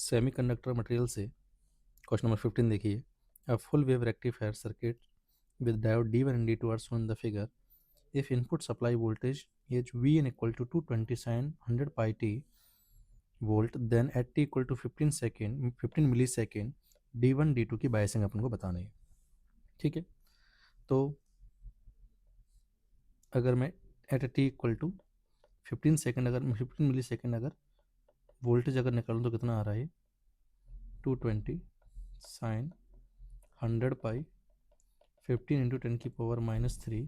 Semiconductor material से question number 15 देखिए। A full wave rectifier circuit with diode D1 and D2 are shown in the figure. If input supply voltage is Vn equal to 220 sin 100 pi t volt, then at t equal to 15 millisecond D1 D2 की biasing अपन को बतानी है। ठीक है, तो अगर मैं at T equal to 15 second, अगर 15 मिलीसेकेंड अगर वोल्टेज अगर निकालूँ तो कितना आ रहा है, 220 साइन 100 पाई 15 इंटू 10 की पावर -3,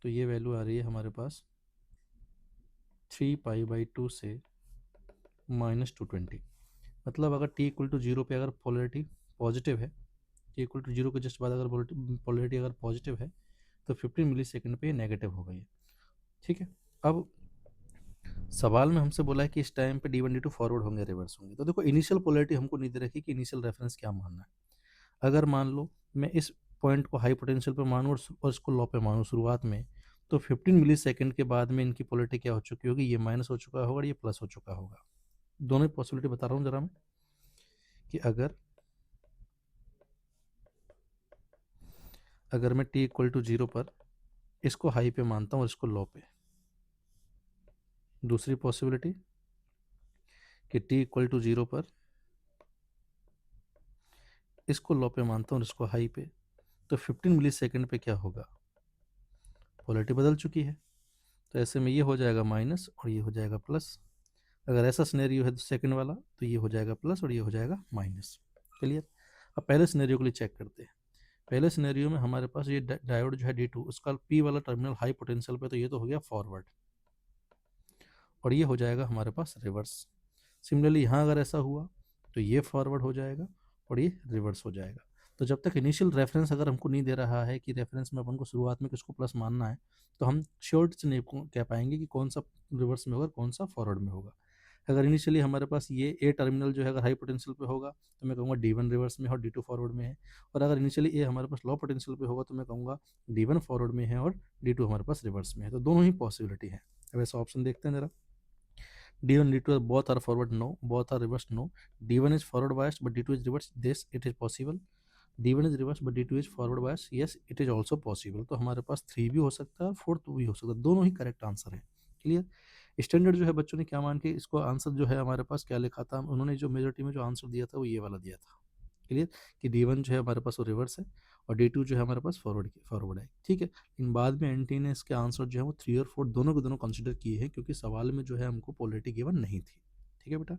तो ये वैल्यू आ रही है हमारे पास 3 पाई बाई 2 से -220। मतलब अगर t इक्वल टू 0 पे अगर पोलरिटी पॉजिटिव है, t इक्वल टू 0 के जस्ट बाद अगर पोलरिटी अगर पॉजिटिव है तो 15 मिली सेकेंड पे ये नेगेटिव हो गई है। ठीक है, अब सवाल में हमसे बोला है कि इस टाइम पे D1 D2 फॉरवर्ड होंगे रिवर्स होंगे। तो देखो इनिशियल पोलरिटी हमको नहीं दे रखी कि इनिशियल रेफरेंस क्या मानना है। अगर मान लो मैं इस पॉइंट को हाई पोटेंशियल पे मानूँ और इसको लो पे मानूँ शुरुआत में, तो 15 मिली सेकेंड के बाद में इनकी पोलरिटी क्या हो चुकी होगी, ये माइनस हो चुका होगा और ये प्लस हो चुका होगा। दोनों पॉसिबिलिटी बता रहा हूँ जरा मैं, कि अगर मैं t इक्वल टू 0 पर इसको हाई पे मानता हूँ और इसको लो पे, दूसरी पॉसिबिलिटी कि t इक्वल टू 0 पर इसको लो पे मानता हूँ और इसको हाई पे, तो 15 मिली सेकेंड पे क्या होगा, पोलरिटी बदल चुकी है। तो ऐसे में ये हो जाएगा माइनस और ये हो जाएगा प्लस। अगर ऐसा सिनेरियो है सेकंड वाला, तो ये हो जाएगा प्लस और ये हो जाएगा माइनस। क्लियर। अब पहले सिनेरियो के लिए चेक करते हैं। पहले सिनेरियो में हमारे पास ये डायोड जो है D2, उसका P वाला टर्मिनल हाई पोटेंशियल पे, तो ये तो हो गया फॉरवर्ड और ये हो जाएगा हमारे पास रिवर्स। सिमिलरली यहाँ अगर ऐसा हुआ तो ये फॉरवर्ड हो जाएगा और ये रिवर्स हो जाएगा। तो जब तक इनिशियल रेफरेंस अगर हमको नहीं दे रहा है कि रेफरेंस में अपन को शुरुआत में किसको प्लस मानना है, तो हम श्योर से नहीं कह पाएंगे कि कौन सा रिवर्स में होगा कौन सा फॉरवर्ड में होगा। अगर इनिशियली हमारे पास ये ए टर्मिनल जो है अगर हाई पोटेंशियल पे होगा तो मैं कहूँगा D1 रिवर्स में है और D2 फॉरवर्ड में है, और अगर इनिशियली ए हमारे पास लो पोटेंशियल पे होगा तो मैं कहूँगा D1 फॉरवर्ड में है और D2 हमारे पास रिवर्स में है। तो दोनों ही पॉसिबिलिटी है। अब ऐसा ऑप्शन देखते हैं जरा। D1 D2 both are forward, no. Both are reversed, no. D1 is forward biased but D2 is reversed, this it is possible. D1 is reversed but D2 is forward biased, yes it is also possible। तो हमारे पास 3 भी हो सकता है और 4 भी हो सकता है, दोनों ही करेक्ट आंसर है। क्लियर। स्टैंडर्ड जो है बच्चों ने क्या मान के इसको आंसर जो है हमारे पास क्या लिखा था, उन्होंने जो मेजोरिटी में जो आंसर दिया था वो ये वाला दिया था। क्लियर, कि D1 जो है हमारे पास वो रिवर्स है और D2 जो है हमारे पास फॉरवर्ड है। ठीक है, इन बाद में एनटी ने इसके आंसर जो है वो 3 और 4 दोनों के दोनों कंसिडर किए हैं, क्योंकि सवाल में जो है हमको पोलरिटी गिवन नहीं थी। ठीक है बेटा।